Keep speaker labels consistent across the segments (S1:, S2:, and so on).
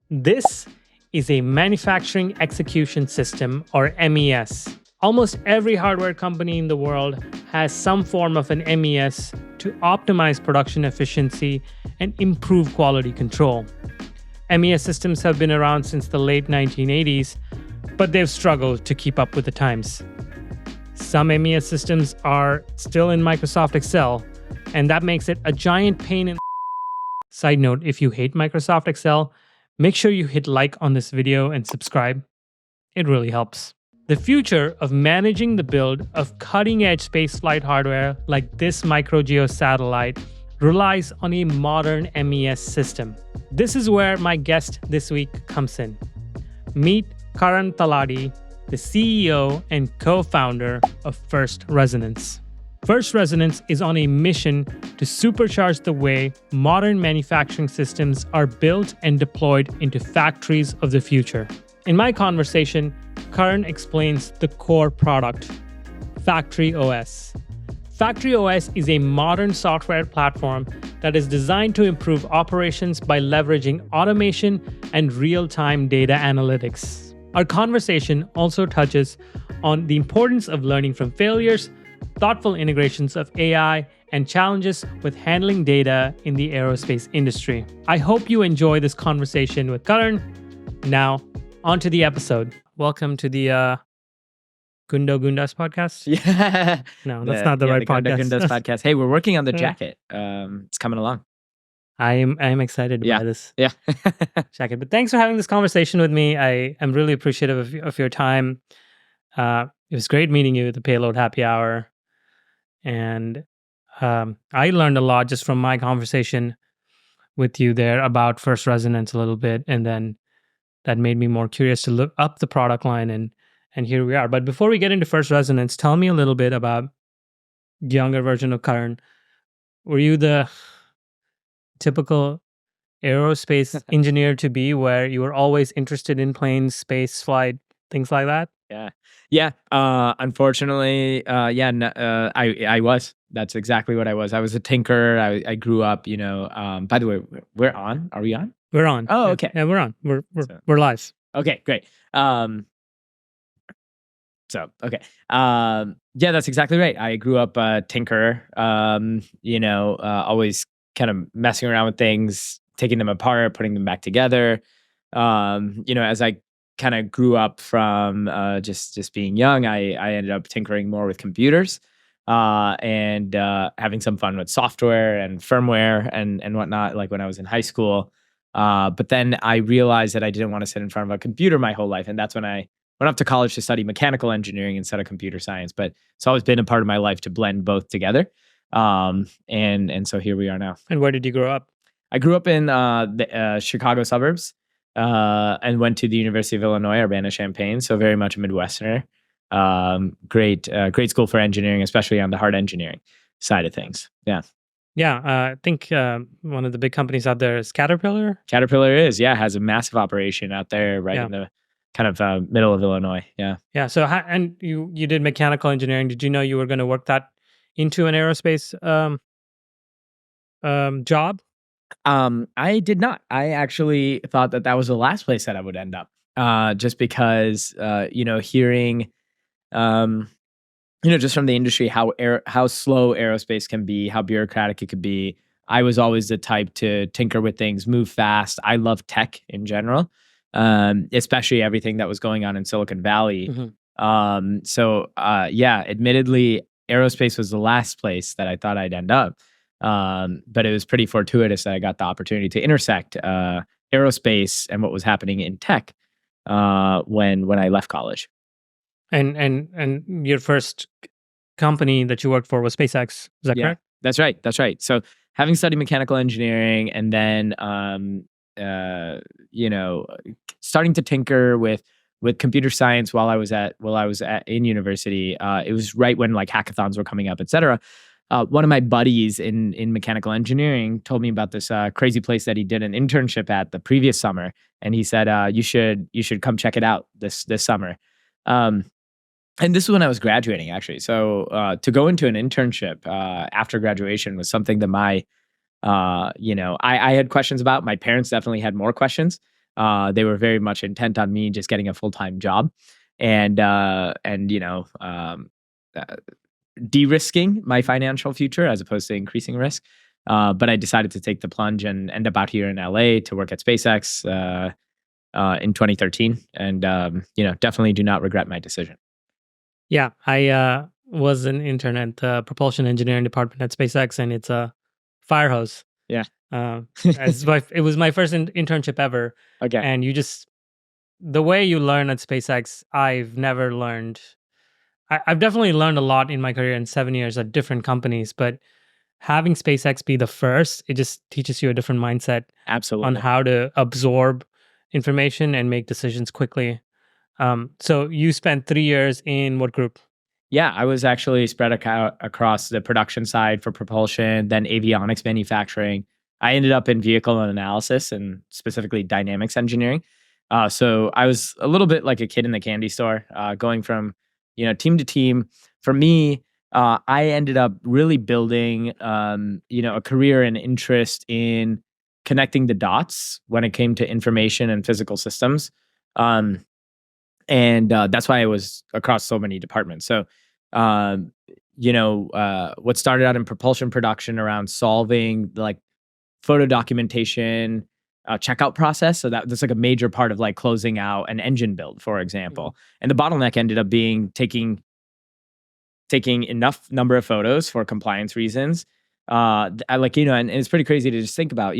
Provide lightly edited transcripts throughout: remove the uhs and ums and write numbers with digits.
S1: This is a manufacturing execution system, or MES. Almost every hardware company in the world has some form of an MES to optimize production efficiency and improve quality control. MES systems have been around since the late 1980s, but they've struggled to keep up with the times. Some MES systems are still in Microsoft Excel, and that makes it a giant pain in the. Side note, if you hate Microsoft Excel, make sure you hit like on this video and subscribe. It really helps. The future of managing the build of cutting-edge spaceflight hardware like this microgeo satellite relies on a modern MES system. This is where my guest this week comes in. Meet Karan Talati, the CEO and co-founder of First Resonance. First Resonance is on a mission to supercharge the way modern manufacturing systems are built and deployed into factories of the future. In my conversation, Karan explains the core product, Factory OS. Factory OS is a modern software platform that is designed to improve operations by leveraging automation and real-time data analytics. Our conversation also touches on the importance of learning from failures, thoughtful integrations of AI, and challenges with handling data in the aerospace industry. I hope you enjoy this conversation with Karan. Now, on to the episode. Welcome to the Gundo Gundas podcast.
S2: Yeah.
S1: No, that's not the right podcast.
S2: Gundo Gundas podcast. Hey, we're working on the jacket. It's coming along.
S1: I am excited to buy this
S2: Yeah.
S1: jacket. But thanks for having this conversation with me. I am really appreciative of your time. It was great meeting you at the Payload Happy Hour. And I learned a lot just from my conversation with you there about First Resonance a little bit. And then that made me more curious to look up the product line. And here we are. But before we get into First Resonance, tell me a little bit about younger version of Karan. Were you the typical aerospace engineer to be, where you were always interested in planes, space flight, things like that?
S2: Yeah. Unfortunately, I was. That's exactly what I was. I was a tinker. I grew up, by the way, we're on. Are we on?
S1: We're on.
S2: Oh, okay.
S1: Yeah, we're on. We're live.
S2: Okay, great. Yeah, that's exactly right. I grew up a tinker, always kind of messing around with things, taking them apart, putting them back together. As I kind of grew up from just being young, I ended up tinkering more with computers and having some fun with software and firmware and whatnot, like when I was in high school. But then I realized that I didn't want to sit in front of a computer my whole life. And that's when I went off to college to study mechanical engineering instead of computer science. But it's always been a part of my life to blend both together. And so here we are now.
S1: And where did you grow up?
S2: I grew up in the Chicago suburbs and went to the University of Illinois, Urbana-Champaign. So very much a Midwesterner. Great school for engineering, especially on the hard engineering side of things. Yeah.
S1: Yeah, I think one of the big companies out there is Caterpillar.
S2: Caterpillar has a massive operation out there in the kind of middle of Illinois. Yeah.
S1: Yeah. So, and you did mechanical engineering. Did you know you were going to work that into an aerospace job?
S2: I did not. I actually thought that was the last place that I would end up. Just because, hearing, just from the industry, how slow aerospace can be, how bureaucratic it could be. I was always the type to tinker with things, move fast. I love tech in general, especially everything that was going on in Silicon Valley.
S1: Mm-hmm.
S2: Admittedly, aerospace was the last place that I thought I'd end up. But it was pretty fortuitous that I got the opportunity to intersect aerospace and what was happening in tech when I left college.
S1: And your first company that you worked for was SpaceX. Is that correct?
S2: That's right. So having studied mechanical engineering and then starting to tinker with computer science while I was in university, it was right when like hackathons were coming up, et cetera. One of my buddies in mechanical engineering told me about this crazy place that he did an internship at the previous summer, and he said, "You should come check it out this summer." And this is when I was graduating, actually. So to go into an internship after graduation was something that I had questions about. My parents definitely had more questions. They were very much intent on me just getting a full-time job and de-risking my financial future as opposed to increasing risk. But I decided to take the plunge and end up out here in LA to work at SpaceX in 2013, and definitely do not regret my decision.
S1: Yeah, I was an intern at the propulsion engineering department at SpaceX, and it's a fire hose.
S2: Yeah.
S1: It was my first internship ever,
S2: Okay.
S1: and the way you learn at SpaceX, I've never learned. I've definitely learned a lot in my career in 7 years at different companies, but having SpaceX be the first, it just teaches you a different mindset on
S2: Absolutely.
S1: how to absorb information and make decisions quickly. So you spent 3 years in what group?
S2: Yeah, I was actually spread across the production side for propulsion, then avionics manufacturing. I ended up in vehicle analysis and specifically dynamics engineering. So I was a little bit like a kid in the candy store, going from team to team. For me, I ended up really building a career and interest in connecting the dots when it came to information and physical systems. Um, and that's why I was across so many departments. So, what started out in propulsion production around solving like photo documentation, checkout process. So that's like a major part of like closing out an engine build, for example. And the bottleneck ended up being taking enough number of photos for compliance reasons. And it's pretty crazy to just think about,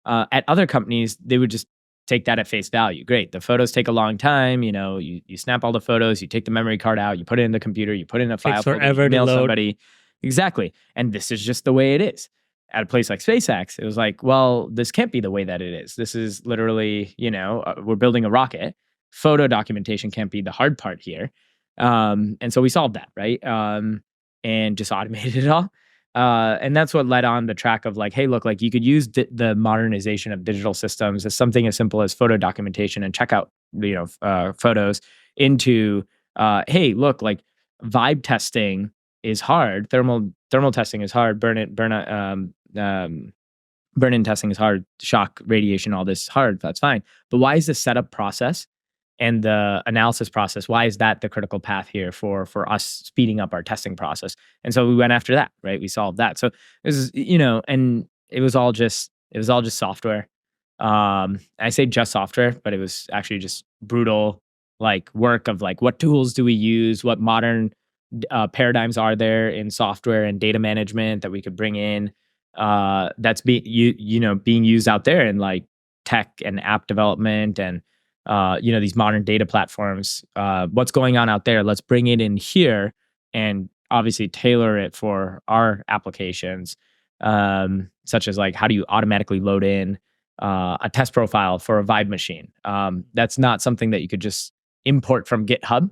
S2: at other companies, they would just take that at face value. Great. The photos take a long time. You snap all the photos, you take the memory card out, you put it in the computer, you put it in a file
S1: Takes
S2: folder,
S1: forever
S2: you
S1: to
S2: email
S1: load.
S2: somebody. Exactly. And this is just the way it is. At a place like SpaceX, it was like, well, this can't be the way that it is. This is literally, we're building a rocket. Photo documentation can't be the hard part here. And so we solved that, right? And just automated it all. And that's what led on the track of like, hey, look, like you could use the modernization of digital systems as something as simple as photo documentation and checkout, photos into, hey, look, like vibe testing is hard. Thermal testing is hard. Burn-in testing is hard. Shock, radiation, all this hard. That's fine. But why is the setup process and the analysis process, why is that the critical path here for us speeding up our testing process? And so we went after that, right? We solved that. So this is, and it was all just software. I say just software, but it was actually just brutal like work of like what tools do we use, what modern paradigms are there in software and data management that we could bring in, that's being used out there in like tech and app development and these modern data platforms. What's going on out there? Let's bring it in here and obviously tailor it for our applications, such as like how do you automatically load in a test profile for a Vibe machine? That's not something that you could just import from GitHub,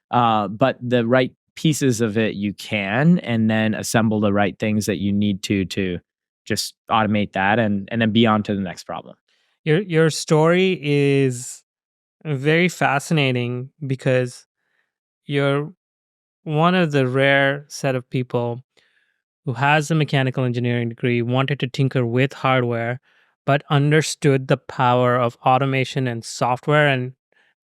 S2: but the right pieces of it you can, and then assemble the right things that you need to just automate that and then be on to the next problem.
S1: Your story is very fascinating because you're one of the rare set of people who has a mechanical engineering degree, wanted to tinker with hardware, but understood the power of automation and software. And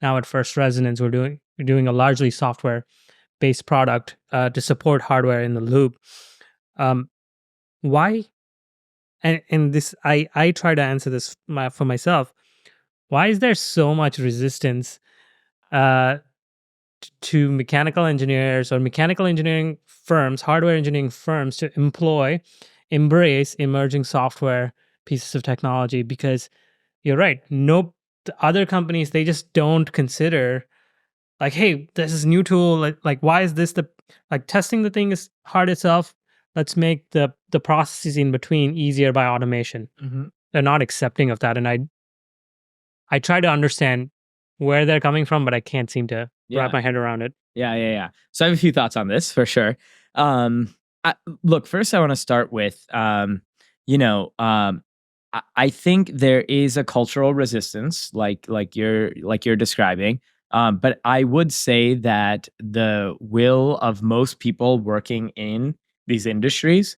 S1: now at First Resonance, we're doing a largely software based product to support hardware in the loop. Why? And this, I try to answer this for myself. Why is there so much resistance to mechanical engineers or mechanical engineering firms, hardware engineering firms to embrace emerging software pieces of technology? Because you're right. No, the other companies, they just don't consider like, hey, this is a new tool. Like why is this like testing the thing is hard itself. Let's make the processes in between easier by automation.
S2: Mm-hmm.
S1: They're not accepting of that. And I try to understand where they're coming from, but I can't seem to wrap my head around it.
S2: Yeah. So I have a few thoughts on this for sure. Look, first I want to start with, I think there is a cultural resistance, like you're describing. But I would say that the will of most people working in these industries,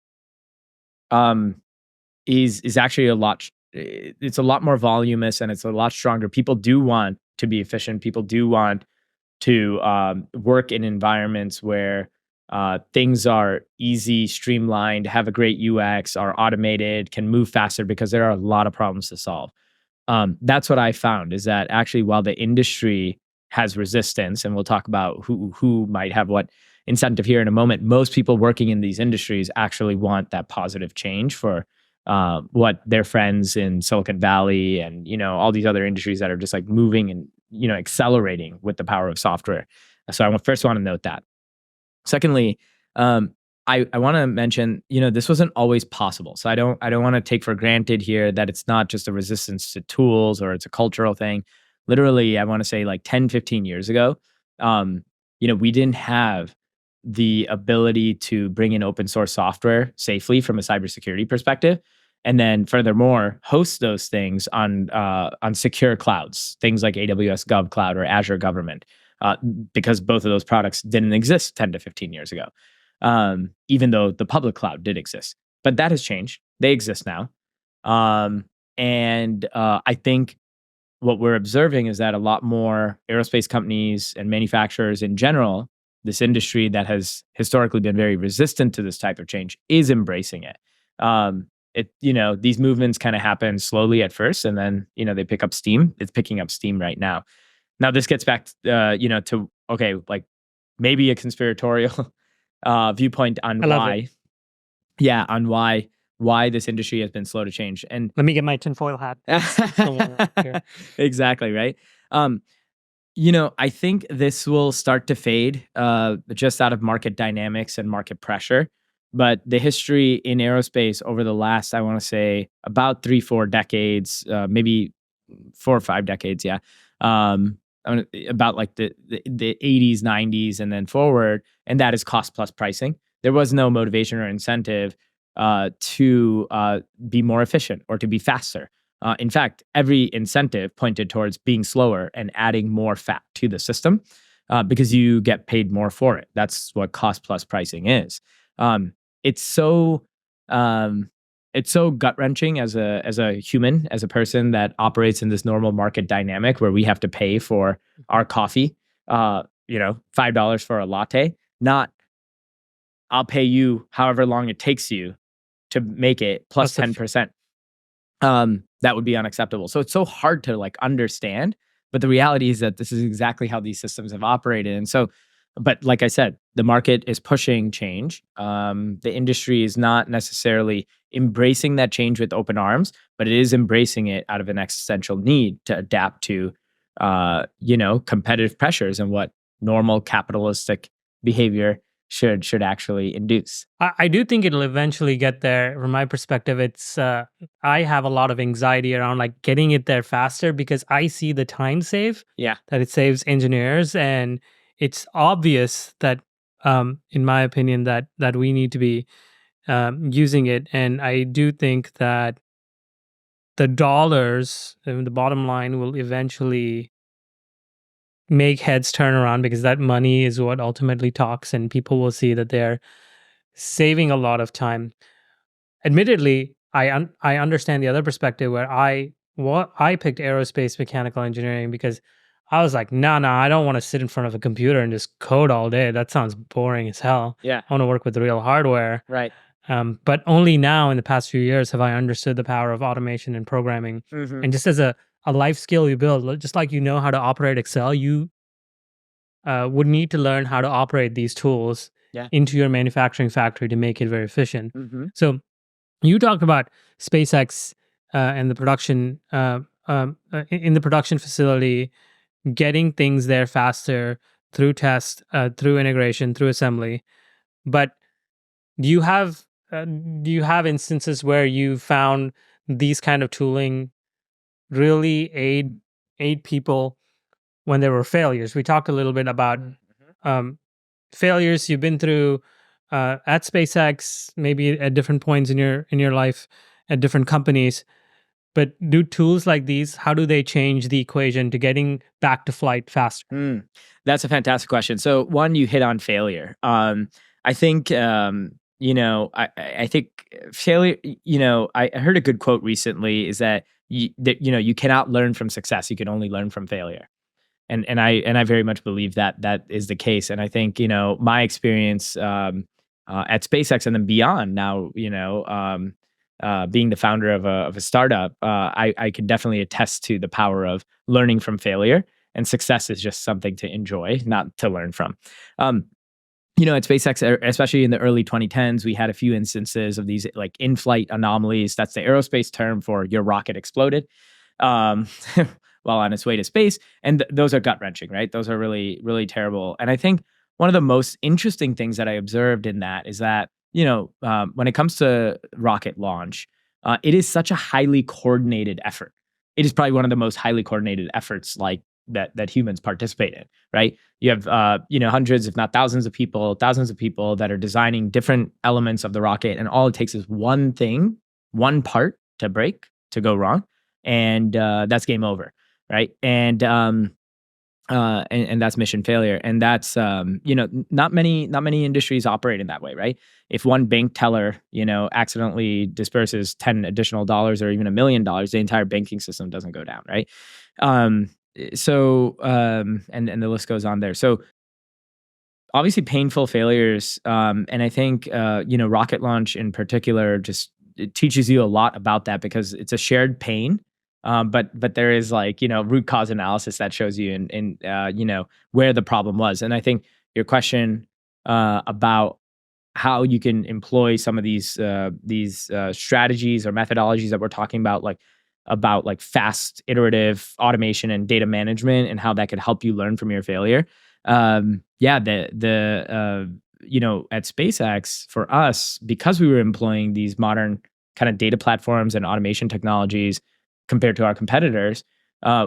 S2: is actually a lot it's a lot more voluminous and it's a lot stronger. People do want to be efficient. People do want to work in environments where things are easy, streamlined, have a great UX, are automated, can move faster because there are a lot of problems to solve. That's what I found is that actually, while the industry has resistance, and we'll talk about who might have what incentive here in a moment, most people working in these industries actually want that positive change for what their friends in Silicon Valley and all these other industries that are just like moving and accelerating with the power of software. So I first want to note that. Secondly, I want to mention, this wasn't always possible. So I don't want to take for granted here that it's not just a resistance to tools or it's a cultural thing. Literally, I want to say like 10, 15 years ago, we didn't have the ability to bring in open source software safely from a cybersecurity perspective. And then furthermore, host those things on secure clouds, things like AWS GovCloud or Azure Government, because both of those products didn't exist 10 to 15 years ago, even though the public cloud did exist. But that has changed. They exist now. And I think what we're observing is that a lot more aerospace companies and manufacturers in general, this industry that has historically been very resistant to this type of change, is embracing it. These movements kind of happen slowly at first, and then they pick up steam. It's picking up steam right now. Now this gets back, to like maybe a conspiratorial viewpoint on why, on why this industry has been slow to change. And
S1: let me get my tinfoil hat.
S2: Exactly right. I think this will start to fade just out of market dynamics and market pressure. But the history in aerospace over the last, I want to say, about 3-4 decades, maybe 4 or 5 decades, about like the 80s, 90s, and then forward, and that is cost plus pricing. There was no motivation or incentive to be more efficient or to be faster. In fact, every incentive pointed towards being slower and adding more fat to the system because you get paid more for it. That's what cost plus pricing is. It's so gut wrenching as a human, as a person that operates in this normal market dynamic where we have to pay for our coffee, $5 for a latte, not I'll pay you however long it takes you to make it plus 10%. That would be unacceptable. So it's so hard to like understand, but the reality is that this is exactly how these systems have operated. And so, but like I said, the market is pushing change. The industry is not necessarily embracing that change with open arms, but it is embracing it out of an existential need to adapt to, competitive pressures and what normal capitalistic behavior should actually induce.
S1: I do think it'll eventually get there. From my perspective, it's I have a lot of anxiety around like getting it there faster because I see the time that it saves engineers, and it's obvious that, in my opinion, that we need to be using it. And I do think that the dollars, the bottom line, will eventually make heads turn around because that money is what ultimately talks, and people will see that they're saving a lot of time. Admittedly, I understand the other perspective where I picked aerospace mechanical engineering because I was like, no, I don't want to sit in front of a computer and just code all day. That sounds boring as hell.
S2: Yeah.
S1: I want to work with real hardware.
S2: Right.
S1: But only now in the past few years have I understood the power of automation and programming. Mm-hmm. And just as a life skill you build, just like how to operate Excel, you would need to learn how to operate these tools into your manufacturing factory to make it very efficient. Mm-hmm. So you talked about SpaceX and the production in the production facility, getting things there faster through test, through integration, through assembly. But do you have instances where you found these kind of tooling really aid people when there were failures? We talked a little bit about failures you've been through at SpaceX, maybe at different points in your life at different companies. But do tools like these, how do they change the equation to getting back to flight faster?
S2: That's a fantastic question. So one, you hit on failure. I think I think failure, I heard a good quote recently is that you cannot learn from success. You can only learn from failure. And I very much believe that that is the case. And I think, my experience at SpaceX and then beyond now, being the founder of a startup, I can definitely attest to the power of learning from failure. And success is just something to enjoy, not to learn from. Um, at SpaceX, especially in the early 2010s, we had a few instances of these like in-flight anomalies. That's the aerospace term for your rocket exploded um, while on its way to space. And those are gut-wrenching, right? Those are really, really terrible. And I think one of the most interesting things that I observed in that is that, when it comes to rocket launch, it is such a highly coordinated effort. It is probably one of the most highly coordinated efforts like that humans participate in, right? You have hundreds, if not thousands of people that are designing different elements of the rocket, and all it takes is one thing, one part to break, to go wrong, and that's game over, right? And that's mission failure, and that's not many industries operate in that way, right? If one bank teller accidentally disperses $10 additional or even $1 million, the entire banking system doesn't go down, right? um and the list goes on there. So obviously painful failures, and I think rocket launch in particular just it teaches you a lot about that because it's a shared pain. But there is like root cause analysis that shows you in where the problem was. And I think your question about how you can employ some of these strategies or methodologies that we're talking about like fast iterative automation and data management and how that could help you learn from your failure. Yeah, at SpaceX for us, because we were employing these modern kind of data platforms and automation technologies compared to our competitors,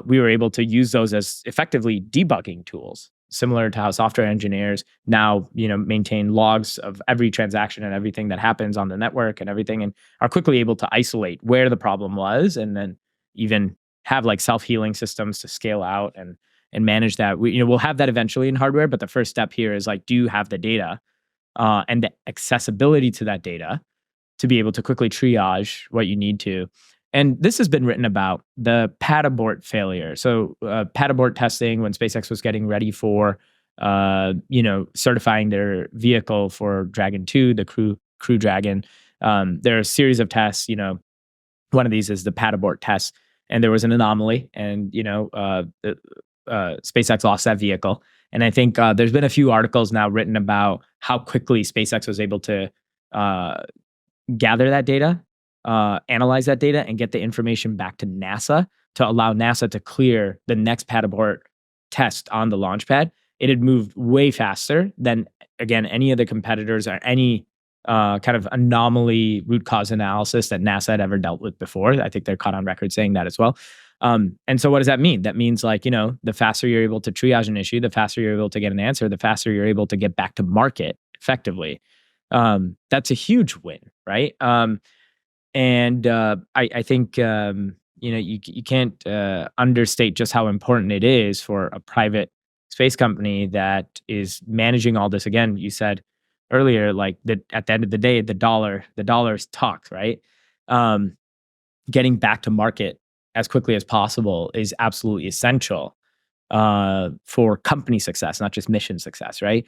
S2: we were able to use those as effectively debugging tools, similar to how software engineers now, maintain logs of every transaction and everything that happens on the network and everything, and are quickly able to isolate where the problem was, and then even have like self-healing systems to scale out and manage that. We'll have that eventually in hardware, but the first step here is like, do you have the data and the accessibility to that data to be able to quickly triage what you need to. And this has been written about, the pad abort failure. So pad abort testing, when SpaceX was getting ready for, certifying their vehicle for Dragon 2, the Crew Dragon, there are a series of tests. One of these is the pad abort test, and there was an anomaly, and SpaceX lost that vehicle. And I think there's been a few articles now written about how quickly SpaceX was able to gather that data, analyze that data, and get the information back to NASA to allow NASA to clear the next pad abort test on the launch pad. It had moved way faster than, again, any of the competitors or any kind of anomaly root cause analysis that NASA had ever dealt with before. I think they're caught on record saying that as well. And so what does that mean? That means like, the faster you're able to triage an issue, the faster you're able to get an answer, the faster you're able to get back to market effectively. That's a huge win, right? And I think you can't understate just how important it is for a private space company that is managing all this. Again, you said earlier, like that at the end of the day, the dollars talk, right? Getting back to market as quickly as possible is absolutely essential for company success, not just mission success, right?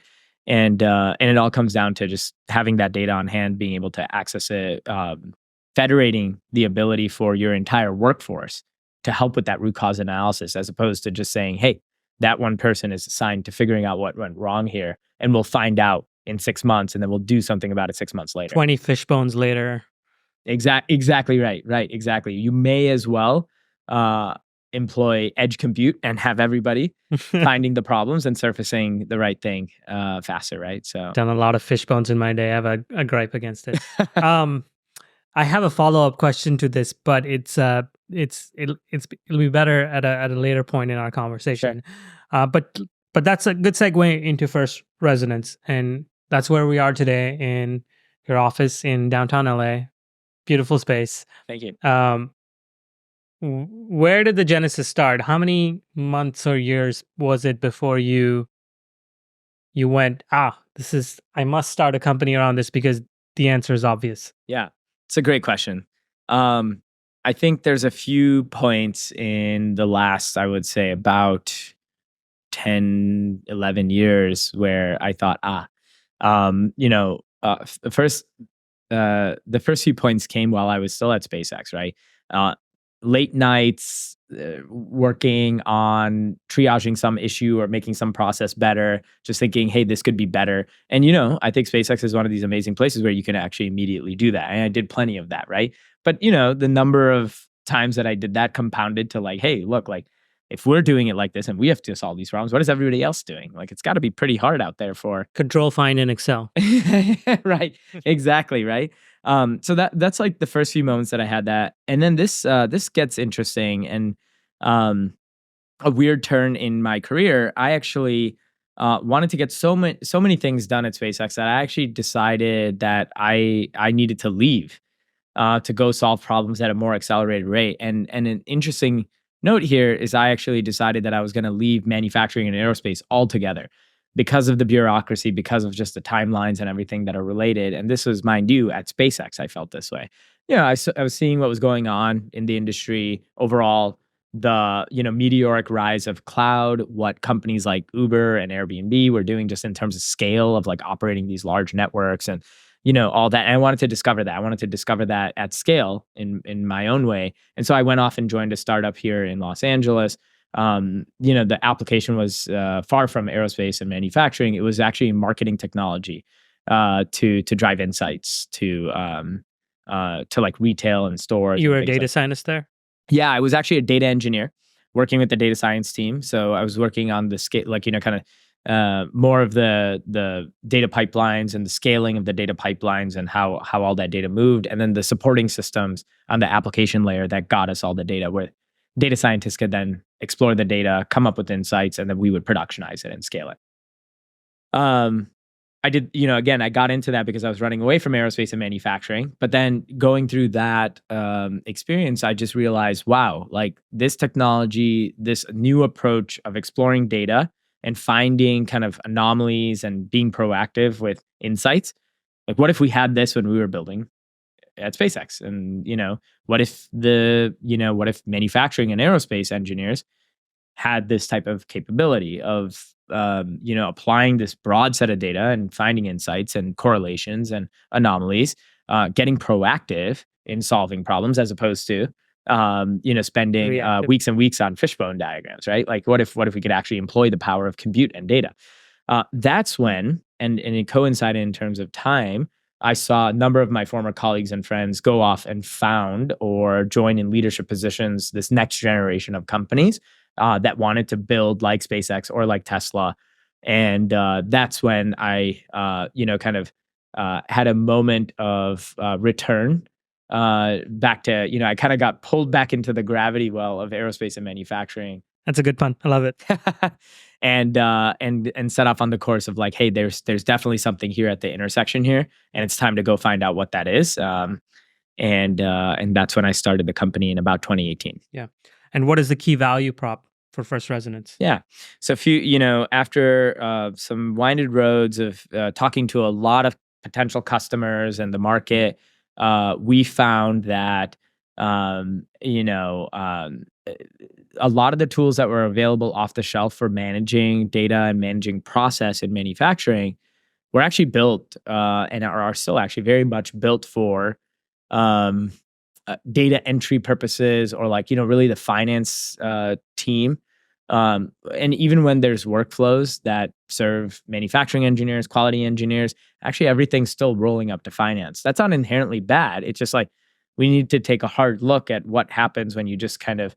S2: And it all comes down to just having that data on hand, being able to access it, federating the ability for your entire workforce to help with that root cause analysis, as opposed to just saying, hey, that one person is assigned to figuring out what went wrong here, and we'll find out in 6 months, and then we'll do something about it 6 months later.
S1: 20 fish bones later.
S2: Exactly right. Exactly. You may as well employ edge compute and have everybody finding the problems and surfacing the right thing faster, right? So
S1: done a lot of fish bones in my day. I have a gripe against it. I have a follow-up question to this, but it'll be better at a later point in our conversation. Sure. But that's a good segue into First Resonance, and that's where we are today in your office in downtown LA. Beautiful space.
S2: Thank you.
S1: Where did the genesis start? How many months or years was it before you went, I must start a company around this, because The answer is obvious.
S2: Yeah, it's a great question. I think there's a few points in the last, I would say, about 10, 11 years where I thought, the first few points came while I was still at SpaceX, right? Uh, Late nights, working on triaging some issue or making some process better, just thinking, hey, this could be better. And, I think SpaceX is one of these amazing places where you can actually immediately do that. And I did plenty of that, right? But, the number of times that I did that compounded to like, hey, look, like, if we're doing it like this and we have to solve these problems, what is everybody else doing? Like, it's got to be pretty hard out there for
S1: Control, find, and Excel.
S2: right. Exactly. Right. So that's like the first few moments that I had that, and then this gets interesting and a weird turn in my career. I actually wanted to get so many things done at SpaceX that I actually decided that I needed to leave to go solve problems at a more accelerated rate. And an interesting note here is I actually decided that I was going to leave manufacturing and aerospace altogether because of the bureaucracy, because of just the timelines and everything that are related. And this was, mind you, at SpaceX, I felt this way. I was seeing what was going on in the industry overall, the meteoric rise of cloud, what companies like Uber and Airbnb were doing just in terms of scale of like operating these large networks and all that. And I wanted to discover that. I wanted to discover that at scale in my own way. And so I went off and joined a startup here in Los Angeles. The application was far from aerospace and manufacturing. It was actually marketing technology to drive insights to like retail and stores.
S1: You were
S2: and
S1: a data
S2: like
S1: scientist there?
S2: Yeah, I was actually a data engineer working with the data science team. So I was working on the scale, like, kind of more of the data pipelines and the scaling of the data pipelines and how all that data moved, and then the supporting systems on the application layer that got us all the data, where data scientists could then explore the data, come up with insights, and then we would productionize it and scale it. I did, again, I got into that because I was running away from aerospace and manufacturing. But then going through that experience, I just realized, wow, like this technology, this new approach of exploring data and finding kind of anomalies and being proactive with insights. Like, what if we had this when we were building at SpaceX? And, what if what if manufacturing and aerospace engineers had this type of capability of, applying this broad set of data and finding insights and correlations and anomalies, getting proactive in solving problems as opposed to, spending
S1: Reactive.
S2: weeks and weeks on fishbone diagrams, right? Like, what if we could actually employ the power of compute and data? That's when, and it coincided in terms of time, I saw a number of my former colleagues and friends go off and found or join in leadership positions, this next generation of companies that wanted to build like SpaceX or like Tesla. And that's when I, had a moment of return back to, I kind of got pulled back into the gravity well of aerospace and manufacturing.
S1: That's a good pun. I love it.
S2: and set off on the course of like, hey, there's definitely something here at the intersection here, and it's time to go find out what that is. And that's when I started the company in about 2018.
S1: Yeah. And what is the key value prop for First Resonance?
S2: Yeah. So after some winded roads of talking to a lot of potential customers and the market, we found that a lot of the tools that were available off the shelf for managing data and managing process in manufacturing were actually built and are still actually very much built for data entry purposes, or like, really the finance team. And even when there's workflows that serve manufacturing engineers, quality engineers, actually everything's still rolling up to finance. That's not inherently bad. It's just like, we need to take a hard look at what happens when you just kind of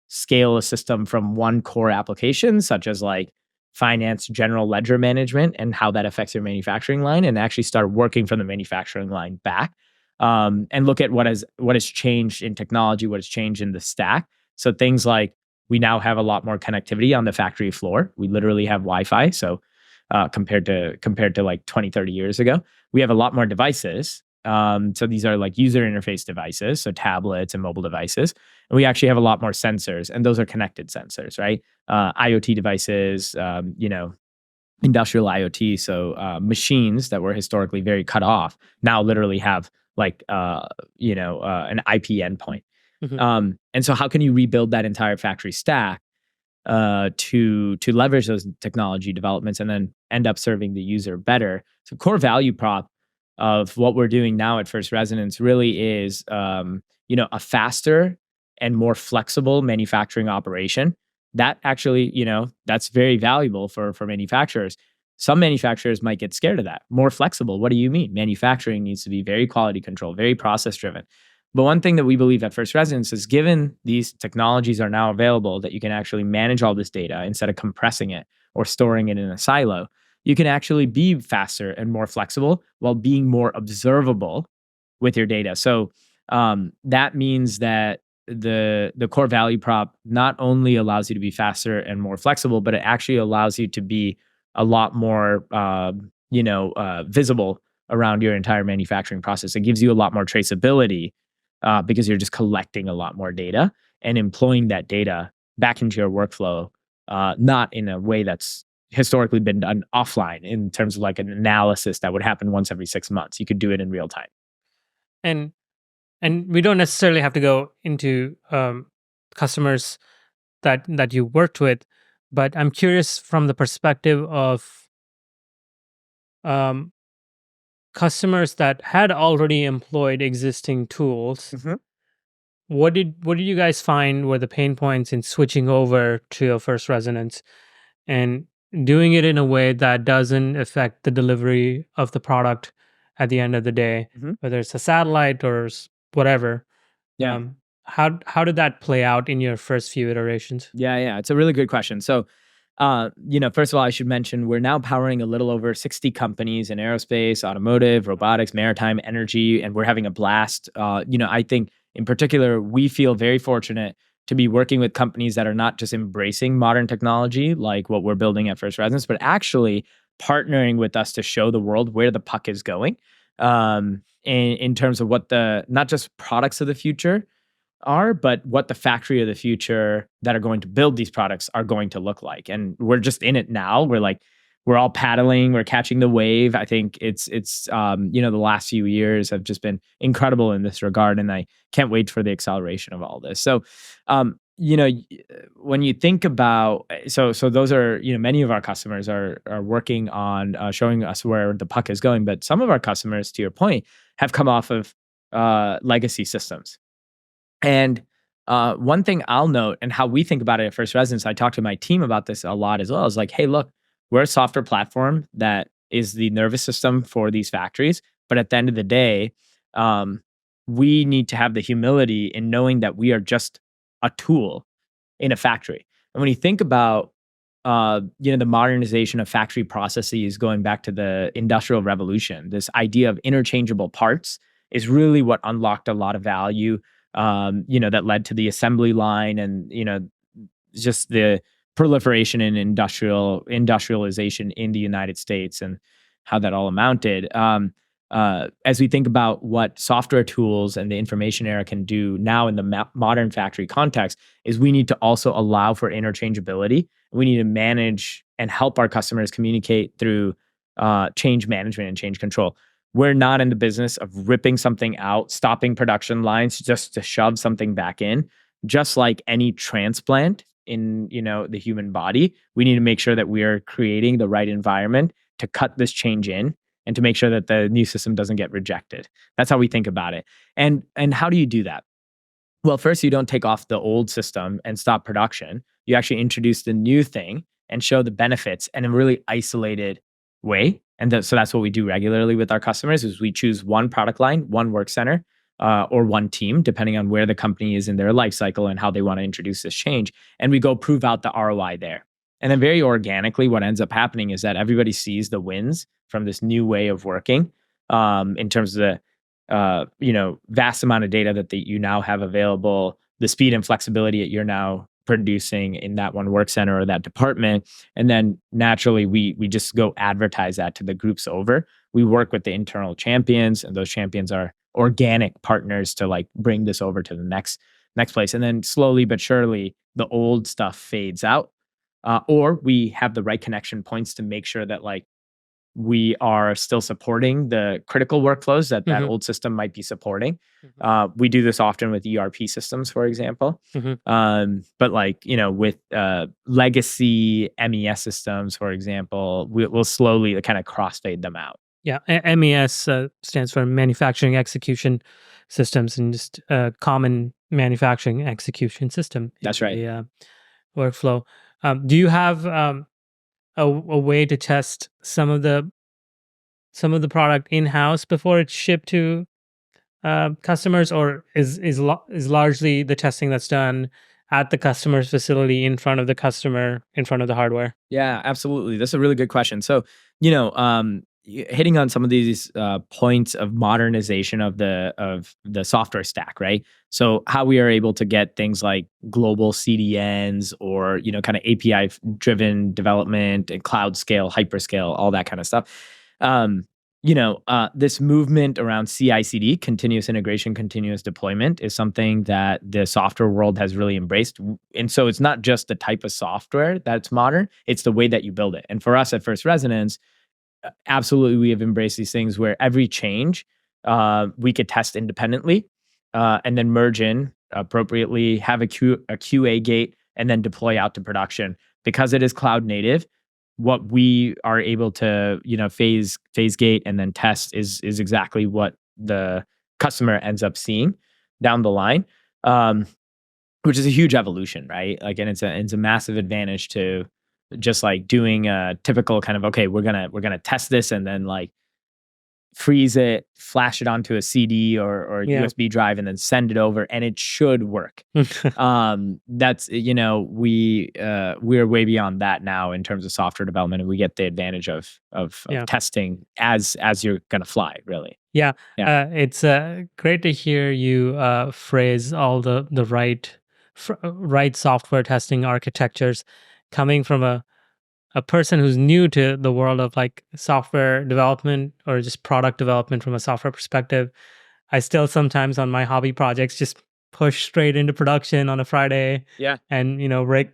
S2: scale a system from one core application, such as like finance, general ledger management, and how that affects your manufacturing line, and actually start working from the manufacturing line back, and look at what has changed in technology, what has changed in the stack. So things like, we now have a lot more connectivity on the factory floor. We literally have Wi-Fi. So compared to like 20, 30 years ago, we have a lot more devices. So these are like user interface devices, so tablets and mobile devices. And we actually have a lot more sensors, and those are connected sensors, right? IoT devices, industrial IoT. So machines that were historically very cut off now literally have like an IP endpoint.
S1: Mhm.
S2: And so how can you rebuild that entire factory stack to leverage those technology developments and then end up serving the user better? So core value prop of what we're doing now at First Resonance really is a faster and more flexible manufacturing operation. That actually, that's very valuable for manufacturers. Some manufacturers might get scared of that. More flexible. What do you mean? Manufacturing needs to be very quality control, very process driven. But one thing that we believe at First Resonance is given these technologies are now available that you can actually manage all this data instead of compressing it or storing it in a silo, you can actually be faster and more flexible while being more observable with your data. So that means that the core value prop not only allows you to be faster and more flexible, but it actually allows you to be a lot more visible around your entire manufacturing process. It gives you a lot more traceability because you're just collecting a lot more data and employing that data back into your workflow, not in a way that's historically been done offline in terms of like an analysis that would happen once every 6 months. You could do it in real time.
S1: And we don't necessarily have to go into customers that you worked with, but I'm curious from the perspective of um, customers that had already employed existing tools. What did you guys find were the pain points in switching over to a First Resonance and doing it in a way that doesn't affect the delivery of the product at the end of the day,
S2: Mhm.
S1: whether it's a satellite or whatever?
S2: Yeah.
S1: How did that play out in your first few iterations?
S2: Yeah. It's a really good question. So, first of all, I should mention we're now powering a little over 60 companies in aerospace, automotive, robotics, maritime, energy, and we're having a blast. I think in particular, we feel very fortunate to be working with companies that are not just embracing modern technology like what we're building at First Resonance, but actually partnering with us to show the world where the puck is going in terms of what the not just products of the future are, but what the factory of the future that are going to build these products are going to look like. And we're just in it now. We're all paddling, we're catching the wave. I think the last few years have just been incredible in this regard. And I can't wait for the acceleration of all this. So, when you think about, so those are, many of our customers are working on showing us where the puck is going. But some of our customers, to your point, have come off of legacy systems. And one thing I'll note and how we think about it at First Resonance, I talk to my team about this a lot as well, is like, hey, look, we're a software platform that is the nervous system for these factories. But at the end of the day, we need to have the humility in knowing that we are just a tool in a factory. And when you think about the modernization of factory processes going back to the Industrial Revolution, this idea of interchangeable parts is really what unlocked a lot of value. That led to the assembly line and just the proliferation in industrialization in the United States and how that all amounted. As we think about what software tools and the information era can do now in the modern factory context, is we need to also allow for interchangeability. We need to manage and help our customers communicate through change management and change control. We're not in the business of ripping something out, stopping production lines just to shove something back in. Just like any transplant in the human body, we need to make sure that we are creating the right environment to cut this change in and to make sure that the new system doesn't get rejected. That's how we think about it. And how do you do that? Well, first, you don't take off the old system and stop production. You actually introduce the new thing and show the benefits in a really isolated way. And so that's what we do regularly with our customers is we choose one product line, one work center, or one team, depending on where the company is in their life cycle and how they want to introduce this change. And we go prove out the ROI there. And then very organically, what ends up happening is that everybody sees the wins from this new way of working in terms of the vast amount of data that you now have available, the speed and flexibility that you're now producing in that one work center or that department. And then naturally, we just go advertise that to the groups over. We work with the internal champions, and those champions are organic partners to like bring this over to the next place. And then slowly but surely, the old stuff fades out. or we have the right connection points to make sure that like we are still supporting the critical workflows that that old system might be supporting. We do this often with ERP systems, for example. But like, with legacy MES systems, for example, we'll slowly kind of crossfade them out.
S1: Yeah, MES stands for Manufacturing Execution Systems, and just common manufacturing execution system.
S2: That's right.
S1: The workflow. Do you have a way to test some of the product in house before it's shipped to customers, or is largely the testing that's done at the customer's facility in front of the customer, in front of the hardware?
S2: Yeah, absolutely. That's a really good question. So, hitting on some of these points of modernization of the software stack, right? So, how we are able to get things like global CDNs or kind of API driven development and cloud scale, hyperscale, all that kind of stuff. This movement around CI/CD, continuous integration, continuous deployment, is something that the software world has really embraced. And so it's not just the type of software that's modern, it's the way that you build it. And for us at First Resonance, absolutely, we have embraced these things where every change we could test independently and then merge in appropriately, have a QA gate, and then deploy out to production. Because it is cloud native, what we are able to phase gate and then test is exactly what the customer ends up seeing down the line, which is a huge evolution, right? Like, and it's a massive advantage to just like doing a typical kind of, okay, we're gonna test this and then like freeze it, flash it onto a CD or USB drive, and then send it over, and it should work. That's we're way beyond that now in terms of software development, and we get the advantage of testing as you're gonna fly, really.
S1: Yeah. It's great to hear you phrase all the right software testing architectures coming from a person who's new to the world of like software development or just product development from a software perspective. I still sometimes on my hobby projects just push straight into production on a Friday.
S2: Yeah.
S1: And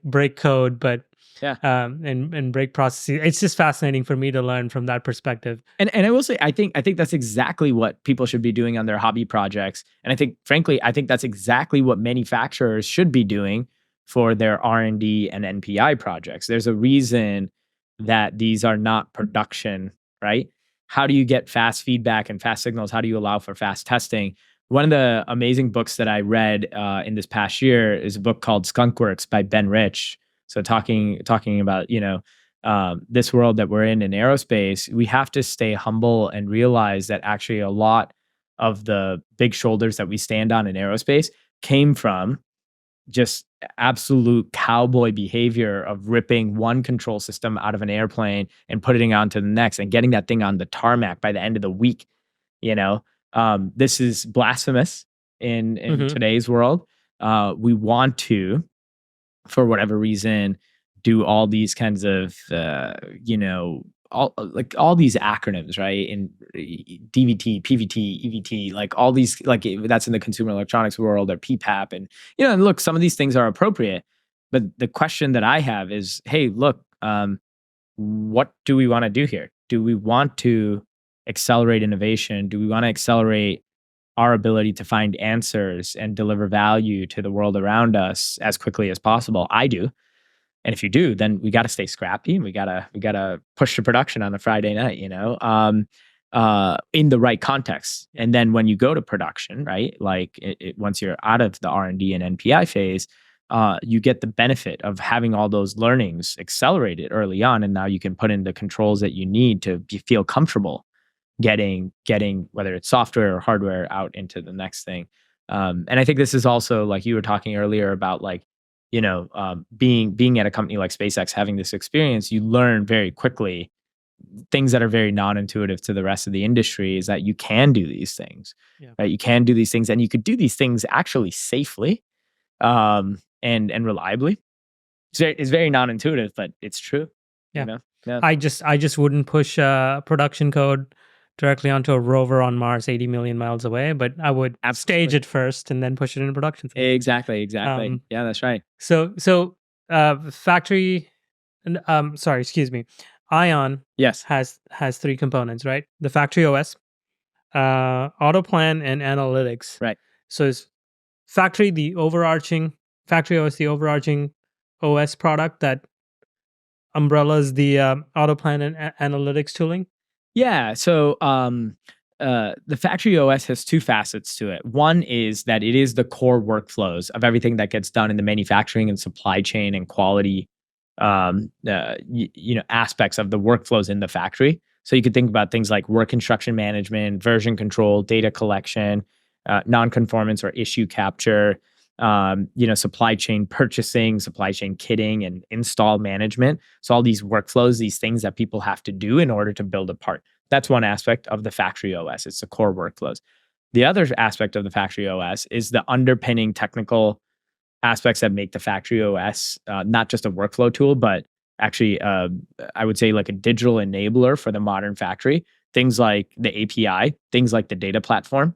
S1: break code, but and break processes. It's just fascinating for me to learn from that perspective.
S2: And I will say, I think that's exactly what people should be doing on their hobby projects. And I think, frankly, that's exactly what manufacturers should be doing for their R&D and NPI projects. There's a reason that these are not production, right? How do you get fast feedback and fast signals? How do you allow for fast testing? One of the amazing books that I read in this past year is a book called Skunkworks by Ben Rich. So talking about, this world that we're in aerospace, we have to stay humble and realize that actually a lot of the big shoulders that we stand on in aerospace came from just absolute cowboy behavior of ripping one control system out of an airplane and putting it onto the next and getting that thing on the tarmac by the end of the week. This is blasphemous in today's world. We want to, for whatever reason, do all these kinds of all these acronyms, right? In DVT, PVT, EVT, like all these, like that's in the consumer electronics world, or PPAP, and and look, some of these things are appropriate, but the question that I have is, hey, look, what do we want to do here? Do we want to accelerate innovation? Do we want to accelerate our ability to find answers and deliver value to the world around us as quickly as possible? I do. And if you do, then we got to stay scrappy, and we gotta push to production on a Friday night, in the right context. And then when you go to production, right, like once you're out of the R&D and NPI phase, you get the benefit of having all those learnings accelerated early on, and now you can put in the controls that you need to feel comfortable getting whether it's software or hardware out into the next thing. And I think this is also, like you were talking earlier about, like, being at a company like SpaceX, having this experience, you learn very quickly things that are very non-intuitive to the rest of the industry, is that you can do these things, right? You can do these things, and you could do these things actually safely, and reliably. It's very non-intuitive, but it's true.
S1: Yeah. I just wouldn't push production code directly onto a rover on Mars 80 million miles away, but I would stage it first and then push it into production.
S2: Exactly. Yeah, that's right.
S1: So factory sorry, excuse me. Ion
S2: Yes.
S1: has three components, right? The factory OS, Autoplan, and analytics.
S2: Right.
S1: So is factory factory OS the overarching OS product that umbrellas the Autoplan and analytics tooling?
S2: Yeah. So the factory OS has two facets to it. One is that it is the core workflows of everything that gets done in the manufacturing and supply chain and quality, aspects of the workflows in the factory. So you could think about things like work instruction management, version control, data collection, non-conformance or issue capture, supply chain purchasing, supply chain kitting, and install management. So all these workflows, these things that people have to do in order to build a part. That's one aspect of the factory OS. It's the core workflows. The other aspect of the factory OS is the underpinning technical aspects that make the factory OS not just a workflow tool, but actually, I would say like a digital enabler for the modern factory. Things like the API, things like the data platform,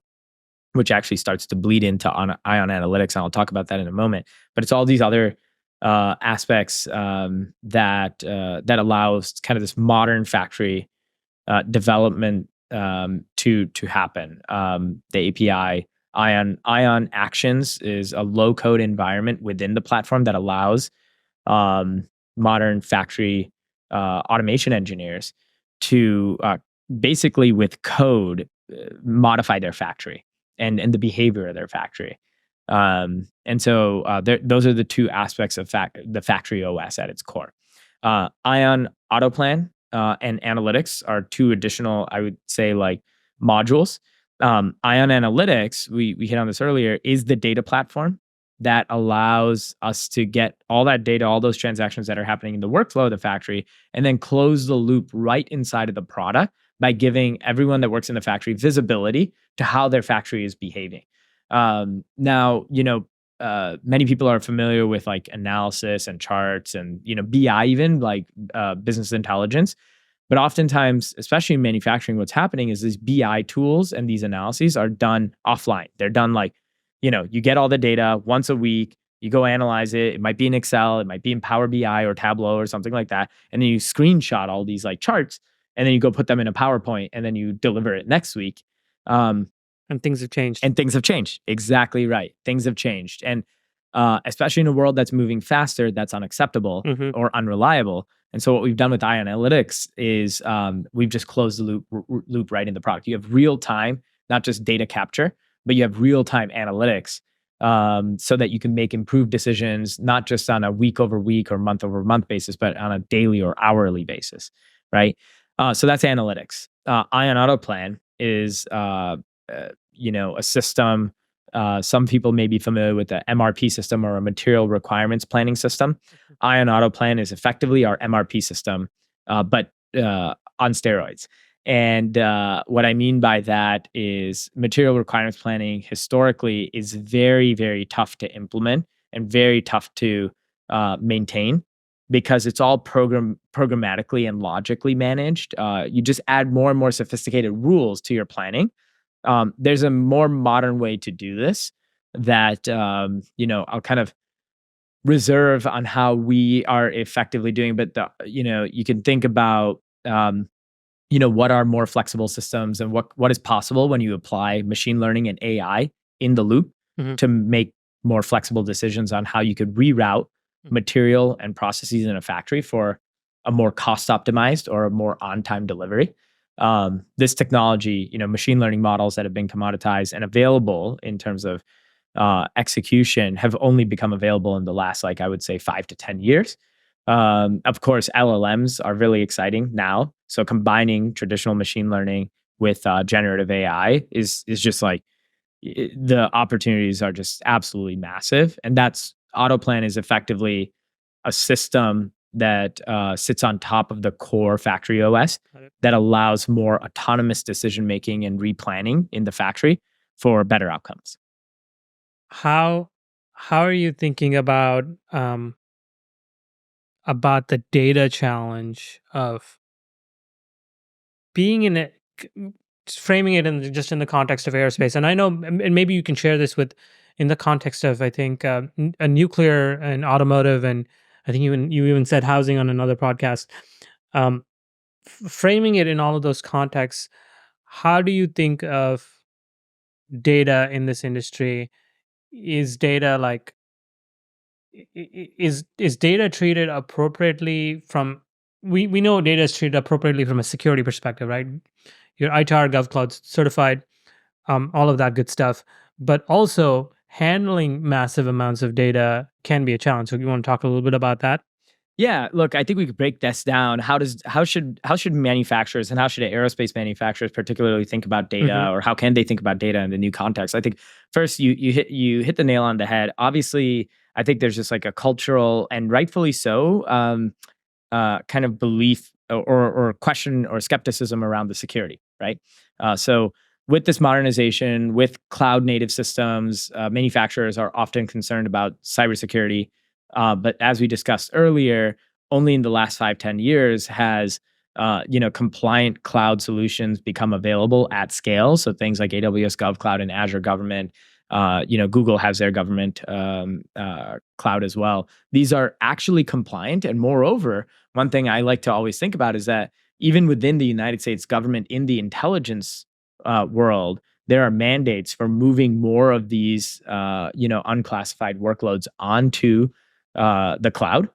S2: which actually starts to bleed into Ion Analytics, and I'll talk about that in a moment. But it's all these other aspects that allows kind of this modern factory development to happen. The API Ion Actions is a low code environment within the platform that allows modern factory automation engineers to basically with code modify their factory and the behavior of their factory. And so those are the two aspects of the factory OS at its core. Ion Autoplan and Analytics are two additional, I would say, like modules. Ion Analytics, we hit on this earlier, is the data platform that allows us to get all that data, all those transactions that are happening in the workflow of the factory, and then close the loop right inside of the product by giving everyone that works in the factory visibility to how their factory is behaving. Now, many people are familiar with like analysis and charts and BI, even like business intelligence. But oftentimes, especially in manufacturing, what's happening is these BI tools and these analyses are done offline. They're done like, you get all the data once a week, you go analyze it. It might be in Excel, it might be in Power BI or Tableau or something like that. And then you screenshot all these like charts, and then you go put them in a PowerPoint, and then you deliver it next week.
S1: And things have changed.
S2: And things have changed. Exactly right. Things have changed. And especially in a world that's moving faster, that's unacceptable or unreliable. And so what we've done with Ion Analytics is we've just closed the loop right in the product. You have real time, not just data capture, but you have real time analytics so that you can make improved decisions, not just on a week over week or month over month basis, but on a daily or hourly basis, right? So that's analytics. Ion Autoplan is a system. Some people may be familiar with the MRP system or a material requirements planning system. Ion Autoplan is effectively our MRP system, but on steroids. And what I mean by that is material requirements planning historically is very, very tough to implement and very tough to maintain because it's all programmatically and logically managed. You just add more and more sophisticated rules to your planning. There's a more modern way to do this that I'll kind of reserve on how we are effectively doing. But you can think about what are more flexible systems and what is possible when you apply machine learning and AI in the loop to make more flexible decisions on how you could reroute material and processes in a factory for a more cost optimized or a more on-time delivery. This technology, machine learning models that have been commoditized and available in terms of execution have only become available in the last, I would say 5 to 10 years. Of course, LLMs are really exciting now. So combining traditional machine learning with generative AI is just the opportunities are just absolutely massive. And Autoplan is effectively a system that sits on top of the core factory OS that allows more autonomous decision making and replanning in the factory for better outcomes.
S1: How are you thinking about the data challenge of being in it, framing it just in the context of aerospace? And I know, and maybe you can share this in the context of, I think, a nuclear and automotive and I think you even said housing on another podcast. Um, Framing it in all of those contexts, how do you think of data in this industry? Is data like is data treated appropriately from we know data is treated appropriately from a security perspective, right? Your ITAR GovCloud certified, all of that good stuff. But also handling massive amounts of data can be a challenge. So you want to talk a little bit about that?
S2: Yeah, look, I think we could break this down. How should manufacturers and how should aerospace manufacturers particularly think about
S1: Hmm.
S2: data, or how can they think about data in the new context? I think first you hit the nail on the head. Obviously, I think there's just like a cultural, and rightfully so, kind of belief or question or skepticism around the security, right? So with this modernization, with cloud native systems, manufacturers are often concerned about cybersecurity. But as we discussed earlier, only in the last 5-10 years has compliant cloud solutions become available at scale. So things like AWS GovCloud and Azure Government. Google has their government cloud as well. These are actually compliant, and moreover, one thing I like to always think about is that even within the United States government, in the intelligence world, there are mandates for moving more of these, unclassified workloads onto the cloud